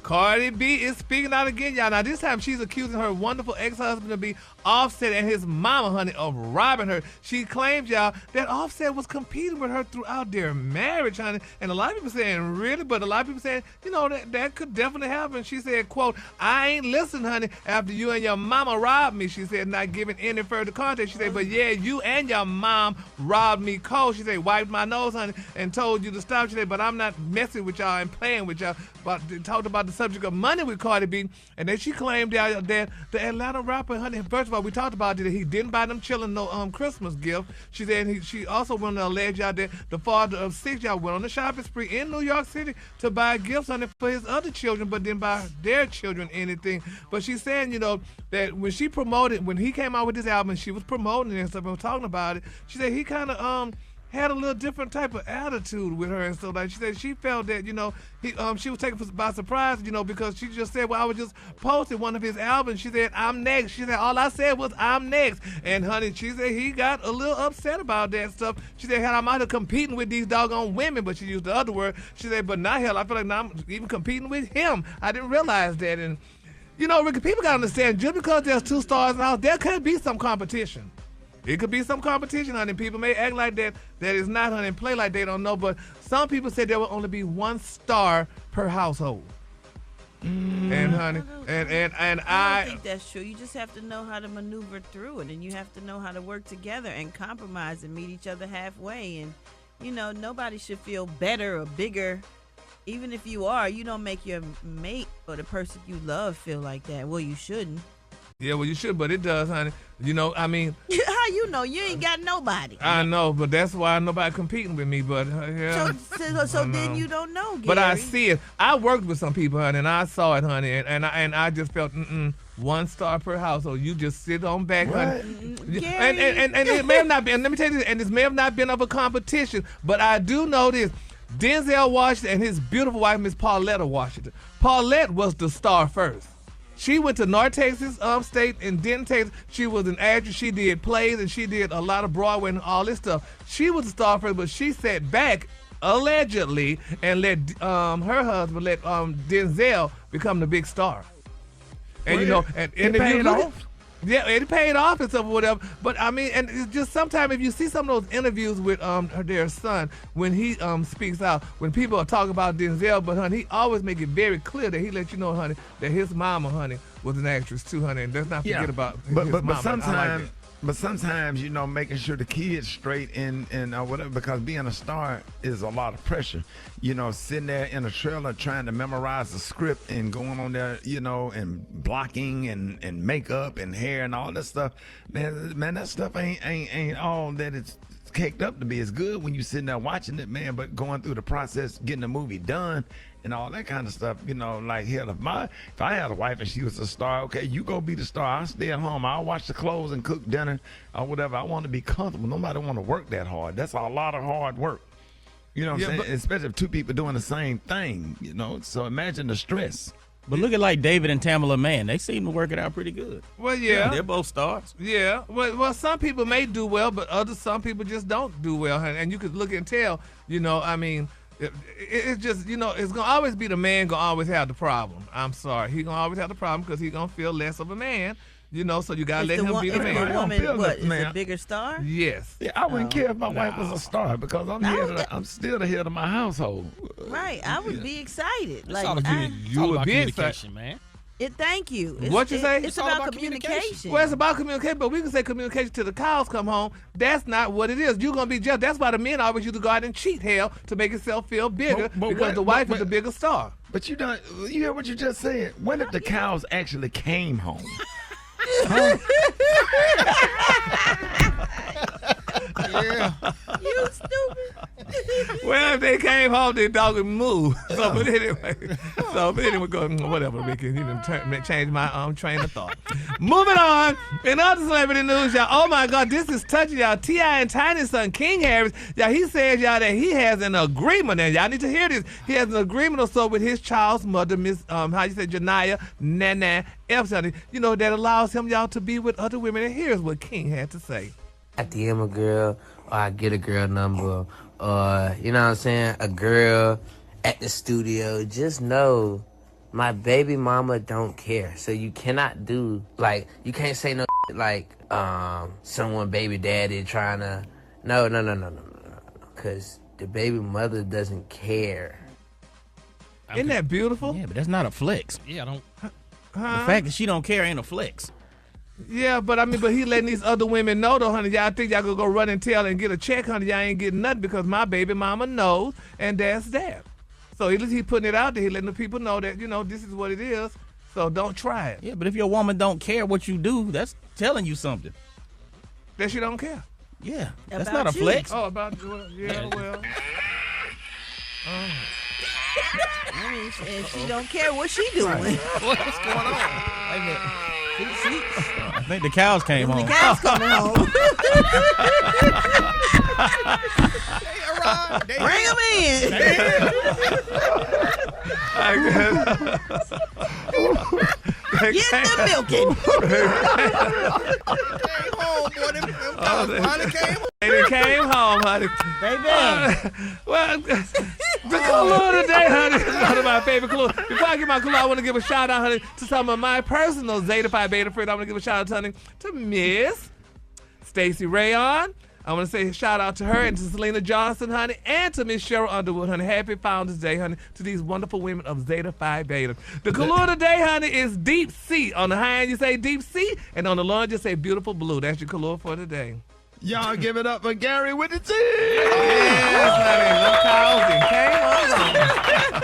Cardi B is speaking out again, y'all. Now, this time she's accusing her wonderful ex-husband to be Offset and his mama, honey, of robbing her. She claims, y'all, that Offset was competing with her throughout their marriage, honey. And a lot of people saying, really? But a lot of people saying, that could definitely happen. She said, quote, I ain't listened, honey, after you and your mama robbed me. She said, not giving any further context. She said, but yeah, you and your mom robbed me cold. She said, wiped my nose, honey, and told you to stop. She said, but I'm not messing with y'all and playing with y'all. But they talked about the subject of money with Cardi B, and then she claimed that the Atlanta rapper, honey, first of all, we talked about that he didn't buy them children no Christmas gift. She said she also went to allege y'all that the father of 6 y'all went on a shopping spree in New York City to buy gifts, honey, for his other children, but didn't buy their children anything. But she's saying, that when he came out with this album, she was promoting it and stuff and was talking about it. She said he kind of had a little different type of attitude with her and stuff. Like she said, she felt that she was taken by surprise, because she just said, well, I was just posting one of his albums. She said, I'm next. She said, all I said was, I'm next. And honey, she said he got a little upset about that stuff. She said, hell, I'm out here competing with these doggone women, but she used the other word. She said, but now, hell, I feel like now I'm even competing with him. I didn't realize that. And Ricky, people gotta understand, just because there's 2 stars in the house, there could be some competition. It could be some competition, honey. People may act like that is not, honey, and play like they don't know. But some people said there will only be 1 star per household. And honey, I don't think that's true. You just have to know how to maneuver through it, and you have to know how to work together and compromise and meet each other halfway. And nobody should feel better or bigger. Even if you are, you don't make your mate or the person you love feel like that. Well, you shouldn't. Yeah, well, you should, but it does, honey. I mean... How you know? You ain't got nobody. I know, but that's why nobody competing with me, but... yeah. So then you don't know, Gary. But I see it. I worked with some people, honey, and I saw it, honey, and I just felt, 1 star per household. You just sit on back, honey. Gary. And it may have not been, and let me tell you this, and this may have not been of a competition, but I do know this. Denzel Washington and his beautiful wife, Miss Pauletta Washington. Paulette was the star first. She went to North Texas State and Denton, Texas. She was an actress. She did plays and she did a lot of Broadway and all this stuff. She was the star first, but she sat back allegedly and let her husband let Denzel become the big star. And and if you look, yeah, it paid off and stuff or whatever. But I mean, and it's just sometimes if you see some of those interviews with their son, when he speaks out, when people are talking about Denzel, but honey, he always make it very clear that he let you know, honey, that his mama, honey, was an actress too, honey, and let's not forget about his mama. But sometimes, making sure the kid's straight and whatever, because being a star is a lot of pressure. Sitting there in a trailer trying to memorize the script and going on there, and blocking and makeup and hair and all that stuff. Man, that stuff ain't all that it's caked up to be. It's good when you're sitting there watching it, man, but going through the process, getting the movie done and all that kind of stuff, like hell, if I had a wife and she was a star, okay, you go be the star. I'll stay at home. I'll wash the clothes and cook dinner or whatever. I want to be comfortable. Nobody want to work that hard. That's a lot of hard work. You know what I'm saying? Especially if 2 people doing the same thing, So imagine the stress. But look at like David and Tamala Mann. They seem to work it out pretty good. Well, yeah. They're both stars. Yeah. Well, some people may do well, but some people just don't do well. And you could look and tell, I mean, it's just, it's going to always be the man going to always have the problem. I'm sorry. He's going to always have the problem because he's going to feel less of a man. So you gotta let him be the man. The woman, what, is a bigger star? Yes. Yeah, I wouldn't care if my wife was a star because I'm still the head of my household. Right, I would be excited. You would be excited, man. Thank you. What you say? It's about communication. Well, it's about communication, but we can say communication till the cows come home. That's not what it is. You're going to be jealous. That's why the men always used to go out and cheat, hell, to make himself feel bigger because the wife is the bigger star. But you hear what you just said? What if the cows actually came home? Yeah. You stupid. Well, if they came home, their dog would move. But anyway, go whatever, Ricky. You didn't change my train of thought. Moving on. In other celebrity news, y'all. Oh my God, this is touching y'all. T.I. and Tiny's son, King Harris. Y'all, he says y'all that he has an agreement, and y'all need to hear this. He has an agreement or so with his child's mother, Miss Janiyah Nana Epstein, that allows him, y'all, to be with other women. And here's what King had to say. I DM a girl, or I get a girl number, or, a girl at the studio. Just know My baby mama don't care. So you cannot do, like, you can't say no like, someone baby daddy trying to, no. Because the baby mother doesn't care. Isn't that beautiful? Yeah, but that's not a flex. Yeah, I don't. The fact that she don't care ain't a flex. Yeah, but he letting these other women know though, honey. Y'all think y'all gonna go run and tell and get a check, honey? Y'all ain't getting nothing because my baby mama knows, and that's that. So at least he putting it out there. He letting the people know that, this is what it is. So don't try it. Yeah, but if your woman don't care what you do, that's telling you something. That she don't care. Yeah, that's About not a you. flex. Oh, well. I mean, if she don't care what she doing. What's going on? I think the cows came home. The cows coming home. Bring them in. Get them milking. They came home, honey. Baby. Well, the color today, honey, is one of my favorite colors. Before I give my color, I want to give a shout out, honey, to some of my personal Zeta Phi Beta friends. I want to give a shout out, honey, to Miss Stacey Rayon. I want to say a shout out to her and to Selena Johnson, honey, and to Miss Cheryl Underwood, honey. Happy Founders Day, honey, to these wonderful women of Zeta Phi Beta. The color today, honey, is deep sea. On the high end, you say deep sea, and on the low end, you say beautiful blue. That's your color for today. Y'all give it up for Gary with the T. Yes, honey. No cows and came on.